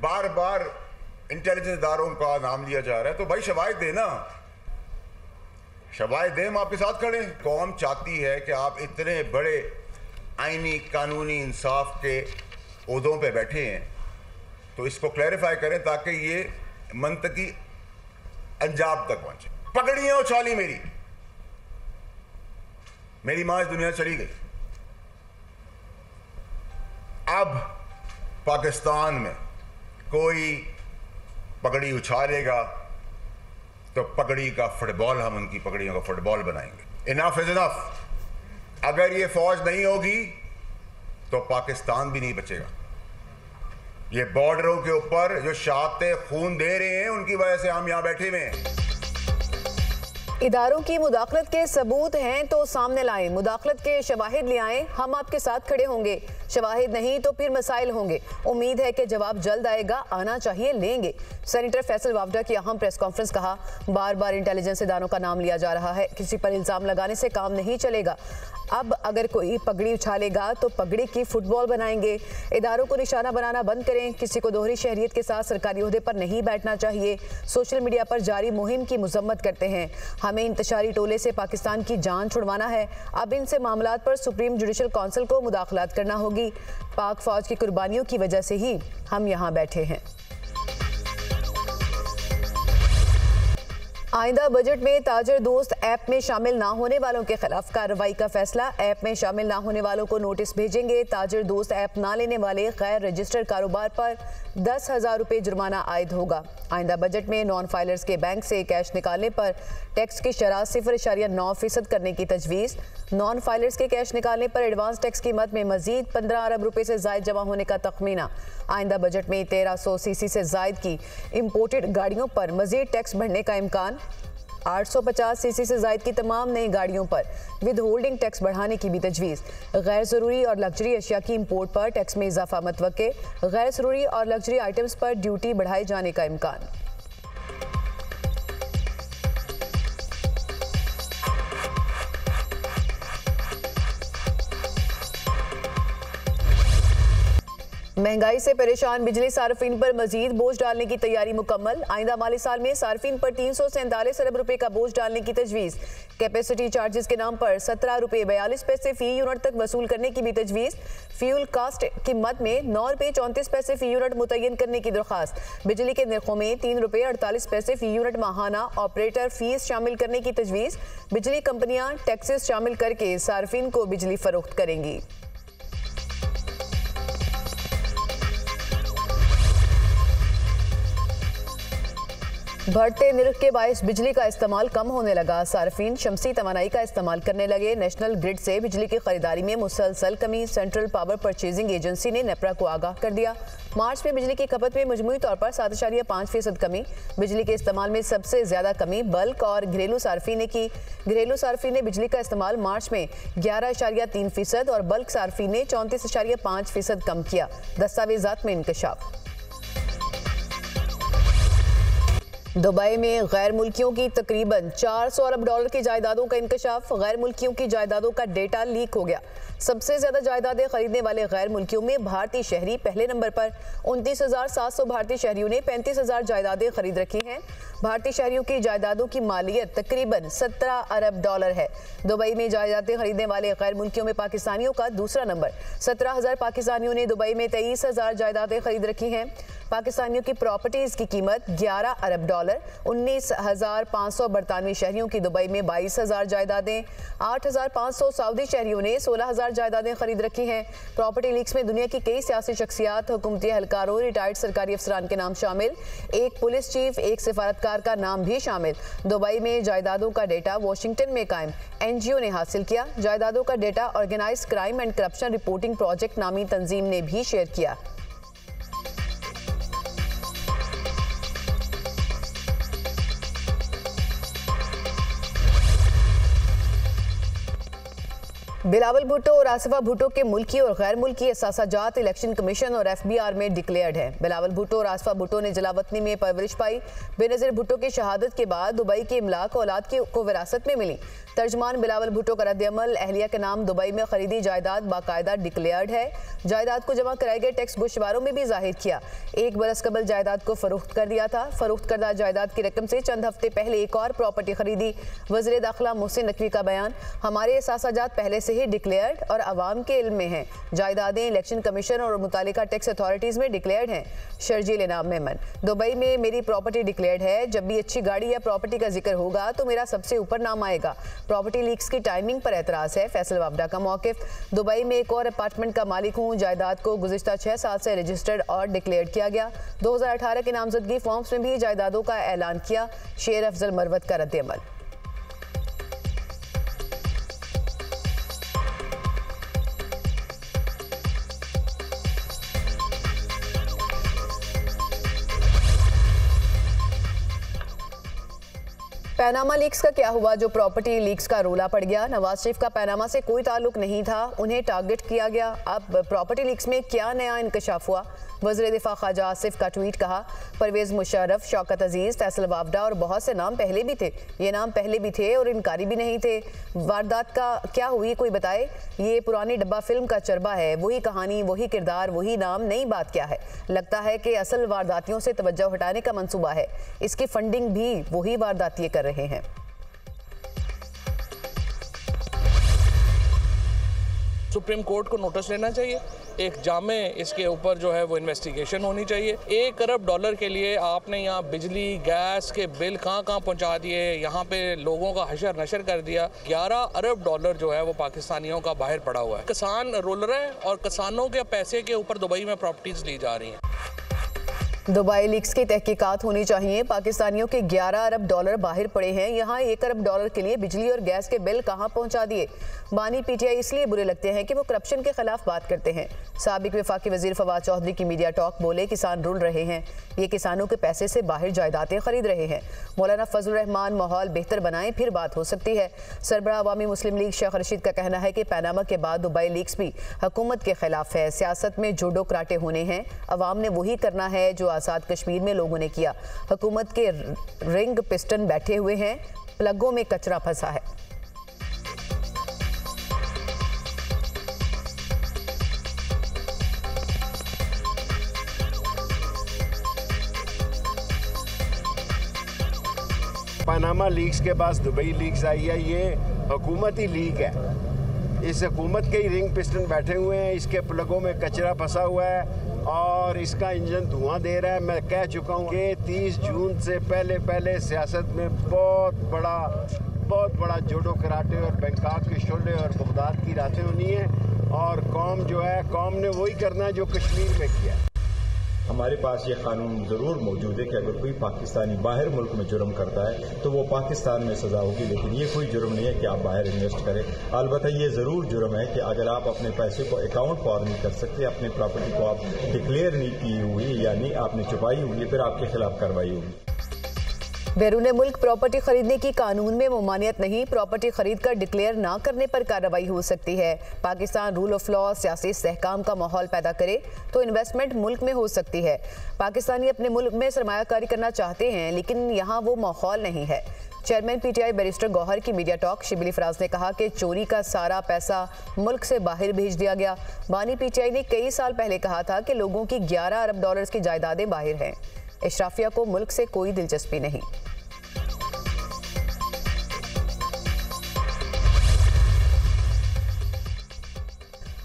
बार बार intelligence इदारों का नाम लिया जा रहा है, तो भाई शवाहिद देना, शवाहिद दे, हम आपके साथ खड़े हैं। कौम चाहती है कि आप इतने बड़े आईनी कानूनी इंसाफ के ओहदों पे बैठे हैं, तो इसको क्लैरिफाई करें ताकि ये मंतकी अंजाम तक पहुंचे। पगड़ियां उछाली मेरी मां इस दुनिया चली गई। अब पाकिस्तान में कोई पगड़ी उछालेगा तो पगड़ी का फुटबॉल, हम उनकी पगड़ियों का फुटबॉल बनाएंगे। Enough is enough. अगर ये फौज नहीं होगी तो पाकिस्तान भी नहीं बचेगा। ये बॉर्डरों के ऊपर जो शहादतें खून दे रहे हैं, उनकी वजह से हम यहां बैठे हुए हैं। इदारों की मुदाखलत के सबूत हैं तो सामने लाएं, मुदाखलत के शवाहिद ले आएं, हम आपके साथ खड़े होंगे। शवाहिद नहीं तो फिर मसाइल होंगे। उम्मीद है कि जवाब जल्द आएगा, आना चाहिए, लेंगे। सेनेटर फैसल वावडा की अहम प्रेस कॉन्फ्रेंस। कहा, बार बार इंटेलिजेंस इदारों का नाम लिया जा रहा है, किसी पर इल्जाम लगाने से काम नहीं चलेगा। अब अगर कोई पगड़ी उछालेगा तो पगड़ी की फुटबॉल बनाएंगे। इदारों को निशाना बनाना बंद करें। किसी को दोहरी शहरियत के साथ सरकारी ओहदे पर नहीं बैठना चाहिए। सोशल मीडिया पर जारी मुहिम की मजम्मत करते हैं। हमें इंतशारी टोले से पाकिस्तान की जान छुड़वाना है। अब इनसे मामलात पर सुप्रीम जुडिशल काउंसिल को मुदाखलत करना होगी। पाक फौज की कुर्बानियों की वजह से ही हम यहाँ बैठे हैं। आइंदा बजट में ताजर दोस्त ऐप में शामिल ना होने वालों के खिलाफ कार्रवाई का फैसला। ऐप में शामिल ना होने वालों को नोटिस भेजेंगे। ताजर दोस्त ऐप ना लेने वाले गैर रजिस्टर्ड कारोबार पर 10,000 रुपये जुर्माना आयद होगा। आइंदा बजट में नॉन फाइलर्स के बैंक से कैश निकालने पर टैक्स की शरह 0.9% करने की तजवीज़। नॉन फाइलर्स के कैश निकालने पर एडवांस टैक्स कीमत में मजीद 15 अरब रुपए से जायद जमा होने का तखमीना। आइंदा बजट में 1300 सीसी से जायद की इम्पोर्टेड गाड़ियों पर मजीद टैक्स बढ़ने का इम्कान। 850 सीसी से जायद की तमाम नई गाड़ियों पर विद होल्डिंग टैक्स बढ़ाने की भी तजवीज़। गैर ज़रूरी और लग्जरी अशिया की इम्पोर्ट पर टैक्स में इजाफा मतवक्के। गैर ज़रूरी और लग्जरी आइटम्स पर ड्यूटी बढ़ाए जाने का इम्कान। महंगाई से परेशान बिजली सार्फिन पर मजीद बोझ डालने की तैयारी मुकम्मल। आइंदा माली साल में सार्फिन पर 347 अरब रुपए का बोझ डालने की तजवीज़। कैपेसिटी चार्जेस के नाम पर 17 रुपये 42 पैसे फी यूनिट तक वसूल करने की भी तजवीज़। फ्यूल कास्ट कीमत में 9 रुपये 34 पैसे फी यूनिट मुतय्यन करने की दरख्वास्त। बिजली के निर्खों में 3 रुपये 48 पैसे फी यूनिट माहाना ऑपरेटर फीस शामिल करने की तजवीज़। बिजली कंपनियां टैक्सेस शामिल करके सार्फिन को बिजली फरोख्त करेंगी। बढ़ते निर्ख के बायस बिजली का इस्तेमाल कम होने लगा। सार्फिन शमसी तवानाई का इस्तेमाल करने लगे। नेशनल ग्रिड से बिजली की खरीदारी में मुसलसल कमी। सेंट्रल पावर परचेजिंग एजेंसी ने नेपरा को आगाह कर दिया। मार्च में बिजली की खपत में मजमूई तौर पर 7.5% कमी। बिजली के इस्तेमाल में सबसे ज्यादा कमी बल्क और घरेलू सार्फिन ने की। घरेलू सार्फिन ने बिजली का इस्तेमाल मार्च में 11.3% और बल्क सार्फिन ने 34.5% कम किया। दस्तावेजात में इंकशाफ। दुबई में गैर मुल्कियों की तकरीबन 400 अरब डॉलर की जायदादों का इंकशाफ। गैर मुल्कियों की जायदादों का डेटा लीक हो गया। सबसे ज्यादा जायदादें खरीदने वाले गैर मुल्कियों में भारतीय शहरी पहले नंबर पर। 29,700 भारतीय शहरियों ने 35,000 जायदादें खरीद रखी हैं। भारतीय शहरियों की जायदादों की मालियत तकरीबन 17 अरब डॉलर है। दुबई में जायदादें खरीदने वाले गैर मुल्कियों में पाकिस्तानियों का दूसरा नंबर। 17,000 पाकिस्तानियों ने दुबई में 23,000 जायदादें खरीद रखी हैं। पाकिस्तानियों की प्रॉपर्टीज की कीमत 11 अरब डॉलर। 19,500 बरतानवी शहरियों की दुबई में 22,000 जायदादें। 8,500 सऊदी शहरियों ने 16,000 जायदादें खरीद रखी हैं। प्रॉपर्टी लीक्स में दुनिया की कई सियासी शख्सियात, हुकूमती एहलकारों, रिटायर्ड सरकारी अफसरान के नाम शामिल। एक पुलिस चीफ, एक सिफारतकार का नाम भी शामिल। दुबई में जायदादों का डेटा वाशिंगटन में कायम NGO ने हासिल किया। जायदादों का data organised crime and corruption reporting project नामी तंजीम ने भी शेयर किया। बिलावल भुट्टो और आसिफा भुट्टो के मुल्की और गैर मुल्की एहसासाजात इलेक्शन कमीशन और FBI में डिक्लेयर्ड हैं। बिलावल भुट्टो और आसिफा भुट्टो ने जलावतनी में परवरिश पाई। बेनज़ीर भुट्टो की शहादत के बाद दुबई की इमलाक औलाद को विरासत में मिली। तर्जमान बिलावल भुट्टो का रद्द-ए-अमल, अहलिया के नाम दुबई में खरीदी जायदाद बाकायदा डिक्लेयर्ड है। जायदाद को जमा कराए गए टैक्स गोशवारों में भी जाहिर किया। 1 बरस कबल जायदाद को फरोख्त कर दिया था। फरोख्त करदा जायदाद की रकम से चंद हफ्ते पहले एक और प्रॉपर्टी खरीदी। वज़ीर दाखिला मोहसिन नकवी का बयान, हमारे एहसासाजात पहले से ही डिक्लेयर्ड और अवाम के इल्म में हैं। जायदादें इलेक्शन कमीशन और मुतालिका टैक्स अथॉरिटीज़ में डिक्लेयर्ड हैं। शर्जील इनाम मेमन, दुबई में मेरी प्रॉपर्टी डिक्लेयर्ड है। जब भी अच्छी गाड़ी या प्रॉपर्टी का जिक्र होगा तो मेरा सबसे ऊपर नाम आएगा। प्रॉपर्टी लीक्स की टाइमिंग पर एतराज़ है। फैसल वाबडा का मौक़िफ़, दुबई में एक और अपार्टमेंट का मालिक हूँ। जायदाद को गुज़िश्ता 6 साल से रजिस्टर्ड और डिक्लेयर किया गया। 2018 के नामजदगी फॉर्म्स में भी जायदादों का ऐलान किया। शेर अफजल मरवत का रद्द-ए-अमल। पैनामा लीक्स का क्या हुआ? जो प्रॉपर्टी लीक्स का रोला पड़ गया। नवाज शरीफ का पैनामा से कोई ताल्लुक नहीं था, उन्हें टारगेट किया गया। अब प्रॉपर्टी लीक्स में क्या नया इंकशाफ हुआ? वज़ीर दिफा ख्वाजा आसिफ का ट्वीट कहा, परवेज़ मुशर्रफ, शौकत अजीज़, फैसल वाबडा और बहुत से नाम पहले भी थे। ये नाम पहले भी थे और इनकारी भी नहीं थे। वारदात का क्या हुई कोई बताए? ये पुरानी डब्बा फिल्म का चरबा है, वही कहानी, वही किरदार, वही नाम। नई बात क्या है? लगता है कि असल वारदातियों से तवज्जो हटाने का मंसूबा है। इसकी फंडिंग भी वही वारदातिये कर रहे हैं। सुप्रीम कोर्ट को नोटिस लेना चाहिए। एक जामे इसके ऊपर जो है वो इन्वेस्टिगेशन होनी चाहिए। $1 अरब के लिए आपने यहाँ बिजली गैस के बिल कहाँ पहुँचा दिए, यहाँ पे लोगों का हशर नशर कर दिया। $11 अरब जो है वो पाकिस्तानियों का बाहर पड़ा हुआ है। किसान रोल रहे हैं और किसानों के पैसे के ऊपर दुबई में प्रॉपर्टीज ली जा रही हैं। दुबई लीक्स की तहकीकात होनी चाहिए। पाकिस्तानियों के $11 अरब बाहर पड़े हैं। यहाँ $1 अरब के लिए बिजली और गैस के बिल कहाँ पहुँचा दिए? बानी PTI इसलिए बुरे लगते हैं कि वो करप्शन के खिलाफ बात करते हैं। साबिक वफाकी वजीर फवाद चौधरी की मीडिया टॉक, बोले किसान रुल रहे हैं, ये किसानों के पैसे से बाहर जायदादें खरीद रहे हैं। मौलाना फजल रहमान, माहौल बेहतर बनाएं फिर बात हो सकती है। सरबराह अवामी मुस्लिम लीग शेख रशीद का कहना है कि पैनामा के बाद दुबई लीक्स भी हुकूमत के खिलाफ है। सियासत में जोड़ो कराटे होने हैं, अवाम ने वही करना है जो आज़ाद कश्मीर में लोगों ने किया। हुकूमत के रिंग पिस्टन बैठे हुए हैं, प्लगों में कचरा फंसा है। पनामा लीक्स के पास दुबई लीक्स आई है। ये हुकूमती लीक है। इस हुकूमत के ही रिंग पिस्टन बैठे हुए हैं, इसके प्लगों में कचरा फंसा हुआ है और इसका इंजन धुआं दे रहा है। मैं कह चुका हूँ कि 30 जून से पहले सियासत में बहुत बड़ा जोड़ो कराटे और बैंकॉक के शोले और बगदाद की रातें होनी है। और कौम जो है, कौम ने वही करना है जो कश्मीर में किया। हमारे पास ये कानून ज़रूर मौजूद है कि अगर कोई पाकिस्तानी बाहर मुल्क में जुर्म करता है तो वो पाकिस्तान में सज़ा होगी, लेकिन ये कोई जुर्म नहीं है कि आप बाहर इन्वेस्ट करें। अलबत्ता ये ज़रूर जुर्म है कि अगर आप अपने पैसे को अकाउंट फॉर नहीं कर सकते, अपनी प्रॉपर्टी को आप डिक्लेयर नहीं की हुई यानी आपने छुपाई हुई है, फिर आपके खिलाफ कार्रवाई होगी। बैरून मुल्क प्रॉपर्टी खरीदने की कानून में ममानियत नहीं। प्रॉपर्टी खरीद कर डिक्लेयर ना करने पर कार्रवाई हो सकती है। पाकिस्तान रूल ऑफ लॉ, सियासी इस्तेहकाम का माहौल पैदा करे तो इन्वेस्टमेंट मुल्क में हो सकती है। पाकिस्तानी अपने मुल्क में सरमायाकारी करना चाहते हैं, लेकिन यहाँ वो माहौल नहीं है। चेयरमैन PTI बैरिस्टर गौहर की मीडिया टॉक, शिबली फराज ने कहा कि चोरी का सारा पैसा मुल्क से बाहर भेज दिया गया। बानी PTI ने कई साल पहले कहा था कि लोगों की $11 अरब की जायदादें बाहर हैं। इशराफिया को मुल्क से कोई दिलचस्पी नहीं।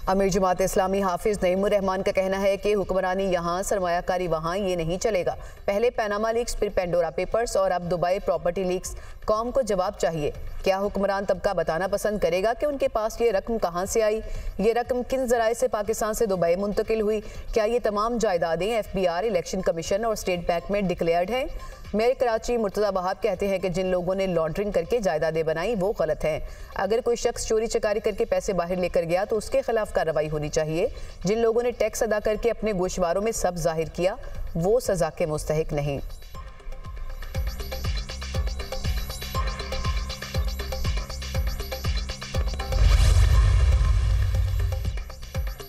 अमीर जमात इस्लामी हाफिज नईमुर रहमान का कहना है कि हुक्मरानी यहाँ, सरमायाकारी वहाँ, ये नहीं चलेगा। पहले पैनामा लीक्स, फिर पेंडोरा पेपर्स और अब दुबई प्रॉपर्टी लीक्स। कौम को जवाब चाहिए। क्या हुक्मरान तबका बताना पसंद करेगा कि उनके पास ये रकम कहाँ से आई? ये रकम किन जराए से पाकिस्तान से दुबई मुंतकिल हुई? क्या ये तमाम जायदादें FBR, इलेक्शन कमीशन और स्टेट बैंक में डिक्लेयर्ड हैं? मेयर कराची मुर्तज़ा वहाब कहते हैं कि जिन लोगों ने लॉन्ड्रिंग करके जायदादें बनाई वो गलत हैं। अगर कोई शख्स चोरी चकारी करके पैसे बाहर लेकर गया तो उसके खिलाफ कार्रवाई होनी चाहिए। जिन लोगों ने टैक्स अदा करके अपने गोशवारों में सब जाहिर किया वो सजा के मुस्तहिक नहीं।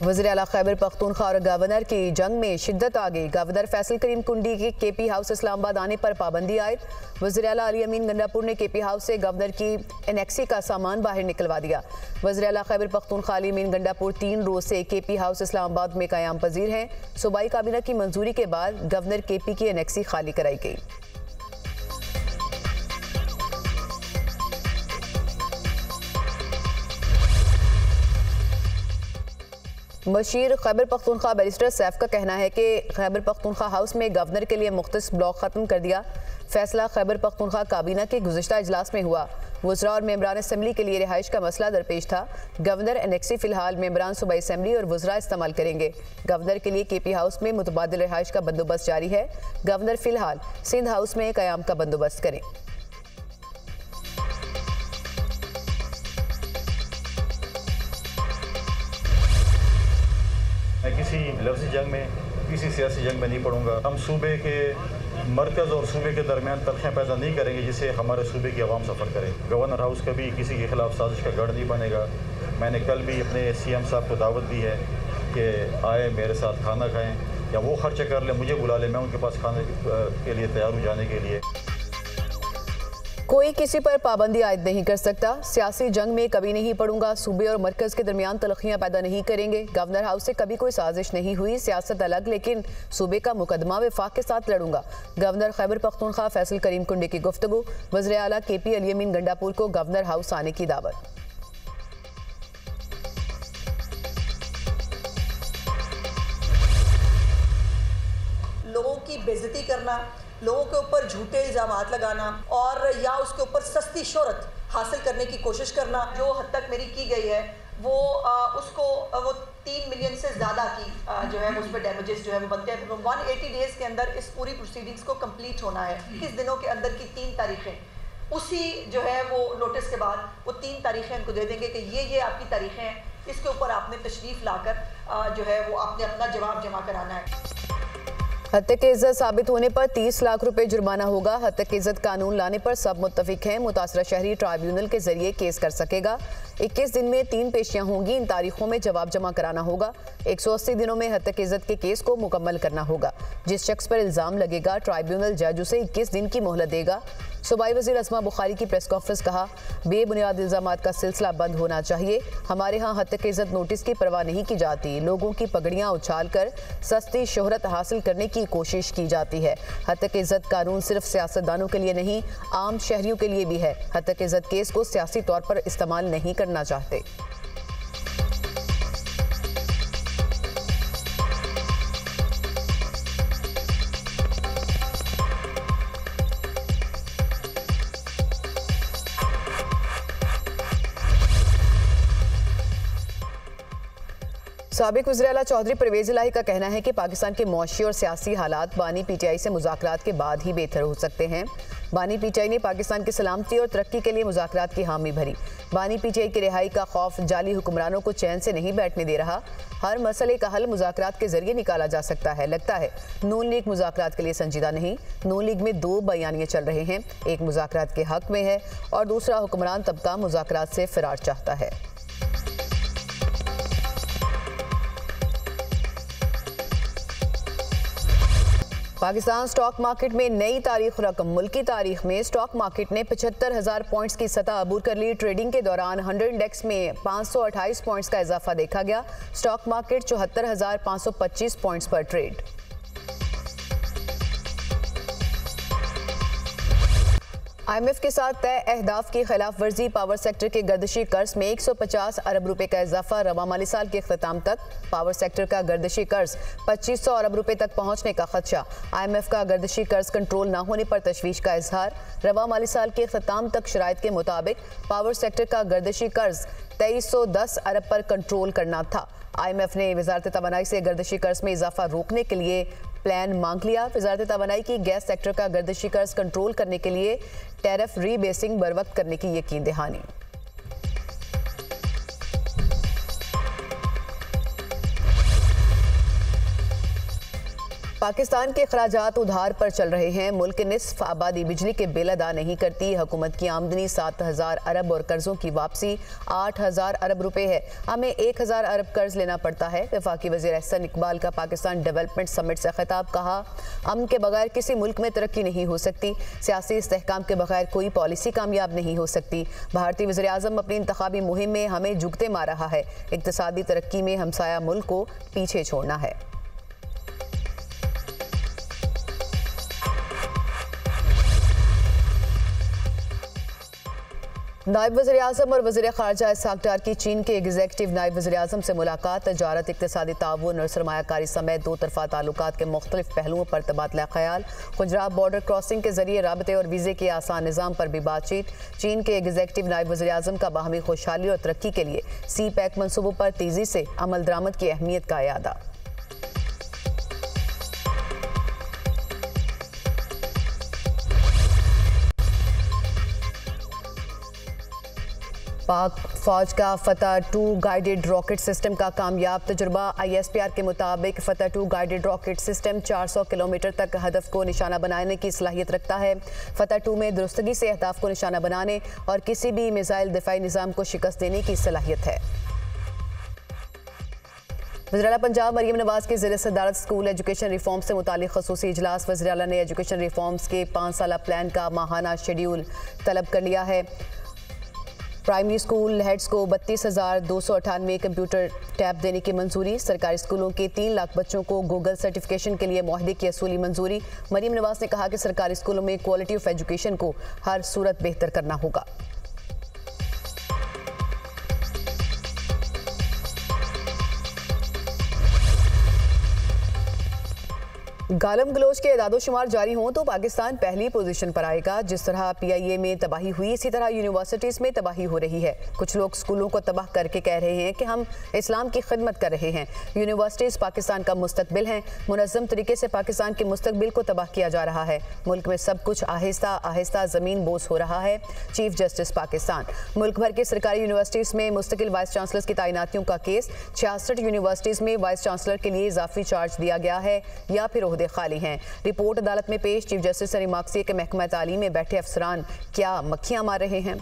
वज़ीर आला खैबर पख्तूनख्वा और गवर्नर की जंग में शिद्दत आ गई। गवर्नर फैसल करीम कुंडी के केपी हाउस इस्लामाबाद आने पर पाबंदी आयद। वज़ीर आला अली अमीन गंडापुर ने केपी हाउस से गवर्नर की एनेक्सी का सामान बाहर निकलवा दिया। वज़ीर आला खैबर पख्तूनख्वा अली अमीन गंडापुर 3 रोज से केपी हाउस इस्लामाबाद में क़याम पजीर हैं। सूबाई काबीना की मंजूरी के बाद गवर्नर केपी की एनेक्सी खाली कराई गई। मशीर खैबर पख्तूनख्वा बैरिस्टर सैफ का कहना है कि खैबर पख्तूनख्वा हाउस में गवर्नर के लिए मुख्तस ब्लॉक ख़त्म कर दिया। फैसला खैबर पख्तूनख्वा काबीना के गुज़िश्ता इजलास में हुआ। वज़रा और मेंबरान असम्बली के लिए रिहाइश का मसला दरपेश था। गवर्नर एनेक्सी फ़िलहाल मेंबरान सूबाई असम्बली और वज़रा इस्तेमाल करेंगे। गवर्नर के लिए केपी हाउस में मुतबादिल रिहाइश का बंदोबस्त जारी है। गवर्नर फ़िलहाल सिंध हाउस में क़याम का बंदोबस्त करें। मैं किसी लफ्ज़ी जंग में, किसी सियासी जंग में नहीं पड़ूंगा। हम सूबे के मरकज़ और सूबे के दरमियान तलख़ियाँ पैदा नहीं करेंगे जिससे हमारे सूबे की आवाम सफ़र करे। गवर्नर हाउस कभी किसी के खिलाफ साजिश का गढ़ नहीं बनेगा। मैंने कल भी अपने CM साहब को दावत दी है कि आए मेरे साथ खाना खाएँ या वो खर्च कर ले, मुझे बुला ले, मैं उनके पास खाने के लिए तैयार हूँ जाने के लिए। कोई किसी पर पाबंदी आयद नहीं कर सकता। सियासी जंग में कभी नहीं पड़ूंगा। सूबे और मरकज के दरमियान तलखियां पैदा नहीं करेंगे। गवर्नर हाउस से कभी कोई साजिश नहीं हुई। सियासत अलग, लेकिन सूबे का मुकदमा वफाक के साथ लड़ूंगा। गवर्नर खैबर पख्तूनख्वा फैसल करीम कुंडी की गुफ्तगू। वज़ीर आला केपी अली अमीन गंडापुर को गवर्नर हाउस आने की दावत। लोगों की बेइज्जती करना, लोगों के ऊपर झूठे इल्ज़ामात लगाना और या उसके ऊपर सस्ती शोहरत हासिल करने की कोशिश करना, जो हद तक मेरी की गई है वो वो 3 मिलियन से ज़्यादा की जो है उस पर डैमेजेस जो है वो बनते हैं। 180 डेज़ के अंदर इस पूरी प्रोसीडिंग्स को कंप्लीट होना है। 21 दिनों के अंदर की 3 तारीखें, उसी जो है वो नोटिस के बाद वो 3 तारीखें उनको दे देंगे कि ये आपकी तारीखें हैं, इसके ऊपर आपने तशरीफ़ लाकर जो है वो आपने अपना जवाब जमा कराना है। हत्या की इज्जत साबित होने पर 30 लाख रुपए जुर्माना होगा। हत्या की इज्जत कानून लाने पर सब मुत्तफिक हैं। मुतासरा शहरी ट्राइब्यूनल के जरिए केस कर सकेगा। 21 दिन में 3 पेशियां होंगी। इन तारीखों में जवाब जमा कराना होगा। 180 दिनों में हत्या की इज्जत के केस को मुकम्मल करना होगा। जिस शख्स पर इल्जाम लगेगा ट्राइब्यूनल जज उसे 21 दिन की मोहलत देगा। सूबाई वज़ीर अस्मा बुखारी की प्रेस कॉन्फ्रेंस। कहा, बेबुनियाद इल्जामात का सिलसिला बंद होना चाहिए। हमारे यहाँ हत्या की इज्जत नोटिस की परवाह नहीं की जाती। लोगों की पगड़ियाँ उछाल कर सस्ती शोहरत हासिल करने की कोशिश की जाती है। हत्या की इज्जत कानून सिर्फ सियासतदानों के लिए नहीं, आम शहरियों के लिए भी है। हत्या की इज्जत केस को सियासी तौर पर इस्तेमाल नहीं करना चाहते। साबिक वज़ीर आला चौधरी परवेज़ इलाही का कहना है कि पाकिस्तान के मौशी और सियासी हालात बानी PTI से मुज़ाकरात के बाद ही बेहतर हो सकते हैं। बानी PTI ने पाकिस्तान की सलामती और तरक्की के लिए मुज़ाकरात की हामी भरी। बानी PTI की रिहाई का खौफ जाली हुक्मरानों को चैन से नहीं बैठने दे रहा। हर मसले का हल मुज़ाकरात के जरिए निकाला जा सकता है। लगता है नून लीग मुज़ाकरात के लिए संजीदा नहीं। नून लीग में 2 बयानियाँ चल रहे हैं, एक मुज़ाकरात के हक में है और दूसरा हुक्मरान तबका मुज़ाकरात से फ़रार चाहता है। पाकिस्तान स्टॉक मार्केट में नई तारीख रकम। मुल्की तारीख में स्टॉक मार्केट ने 75,000 पॉइंट्स की सतह अबूर कर ली। ट्रेडिंग के दौरान 100 इंडेक्स में 528 पॉइंट्स का इजाफा देखा गया। स्टॉक मार्केट 74,525 पॉइंट्स पर ट्रेड। IMF के साथ तय अहदाफ की खिलाफ वर्जी। पावर सेक्टर के गर्दिशी कर्ज में 150 अरब रुपए का इजाफा। रवा माली साल के अख्ताम तक पावर सेक्टर का गर्दिशी कर्ज 2500 अरब रुपए तक पहुंचने का खदशा। IMF का गर्दिशी कर्ज कंट्रोल न होने पर तशवीश का इजहार। रवा माली साल के अख्ताम तक शराइत के मुताबिक पावर सेक्टर का गर्दिशी कर्ज 2310 अरब पर कंट्रोल करना था। IMF ने वजारत तवानाई से गर्दिशी कर्ज में इजाफा रोकने के लिए प्लान मांग लिया। वजारत तवानाई की गैस सेक्टर का गर्दिशी कर्ज कंट्रोल करने के लिए टैरिफ रीबेसिंग बरवक्त करने की यकीन दहानी। पाकिस्तान के अखराजात उधार पर चल रहे हैं। मुल्क की निस्फ आबादी बिजली के बिल अदा नहीं करती। हुकूमत की आमदनी 7,000 अरब और कर्जों की वापसी 8,000 अरब रुपए है। हमें 1,000 अरब कर्ज लेना पड़ता है। वफाकी वज़ीर एहसन इकबाल का पाकिस्तान डेवलपमेंट समिट से खिताब। कहा, अमन के बगैर किसी मुल्क में तरक्की नहीं हो सकती। सियासी इस्तेहकाम के बगैर कोई पॉलिसी कामयाब नहीं हो सकती। भारतीय वज़ीर आज़म अपनी इंतखाबी मुहिम में हमें जुगते मार रहा है। इक्तिसादी तरक्की में हमसाया मुल्क को पीछे छोड़ना है। नायब वज़ीर आज़म और वज़ीर ख़ारजा इसहाक़ डार की चीन के एग्जीक्यूटिव नायब वज़ीर आज़म से मुलाकात। तजारत, इक़्तिसादी ताउन और सरमायाकारी समेत दो तरफ़ा ताल्लुकात के मुख्तलिफ पहलुओं पर तबादला ख़याल। गुजरात बॉर्डर क्रॉसिंग के जरिए राबते और वीज़े के आसान निज़ाम पर भी बातचीत। चीन के एग्जीक्यूटिव नायब वज़ीर आज़म का बाहमी खुशहाली और तरक्की के लिए सी पैक मनसूबों पर तेज़ी से अमल दरामद की अहमियत का इयादा। पाक फौज का फतह 2 गाइडेड रॉकेट सिस्टम का कामयाब तजुर्बा। ISPR के मुताबिक फतह 2 गाइडेड रॉकेट सिस्टम 400 किलोमीटर तक हदफ को निशाना बनाने की सलाहियत रखता है। फतह 2 में दुरुस्तगी से अहदाफ को निशाना बनाने और किसी भी मिसाइल दिफाई निज़ाम को शिकस्त देने की सलाहियत है। वज़ीर आला पंजाब मरीम नवाज के ज़िले सदारत स्कूल एजुकेशन रिफॉर्म से मुतालिक ख़ुसूसी इजलास। वज़ीर आला ने एजुकेशन रिफॉर्म्स के 5 साला प्लान का माहाना शेड्यूल तलब कर लिया है। प्राइमरी स्कूल हेड्स को 32,298 कंप्यूटर टैब देने की मंजूरी। सरकारी स्कूलों के 3 लाख बच्चों को गूगल सर्टिफिकेशन के लिए मुआहदे की असूली मंजूरी। मरीम नवाज ने कहा कि सरकारी स्कूलों में क्वालिटी ऑफ एजुकेशन को हर सूरत बेहतर करना होगा। गालम गलोच के एदादोशुमार जारी हों तो पाकिस्तान पहली पोजीशन पर आएगा। जिस तरह PIA में तबाही हुई, इसी तरह यूनिवर्सिटीज़ में तबाही हो रही है। कुछ लोग स्कूलों को तबाह करके कह रहे हैं कि हम इस्लाम की खिदमत कर रहे हैं। यूनिवर्सिटीज़ पाकिस्तान का मुस्तकबिल हैं। मुनज़्ज़म तरीके से पाकिस्तान के मुस्तकबिल को तबाह किया जा रहा है। मुल्क में सब कुछ आहिस्ता आहिस्ता ज़मीन बोस हो रहा है। Chief justice Pakistan. मुल्क भर के सरकारी यूनिवर्सिटीज़ में मुस्तकिल वाइस चांसलर्स की तैनातियों का केस। 66 यूनिवर्सिटीज़ में वाइस चांसलर के लिए इजाफी चार्ज दिया गया है या फिर खाली हैं। रिपोर्ट अदालत में पेश। चीफ जस्टिस ने रिमार्क किया कि महकमा तालीम में बैठे अफसरान क्या मक्खियां मार रहे हैं।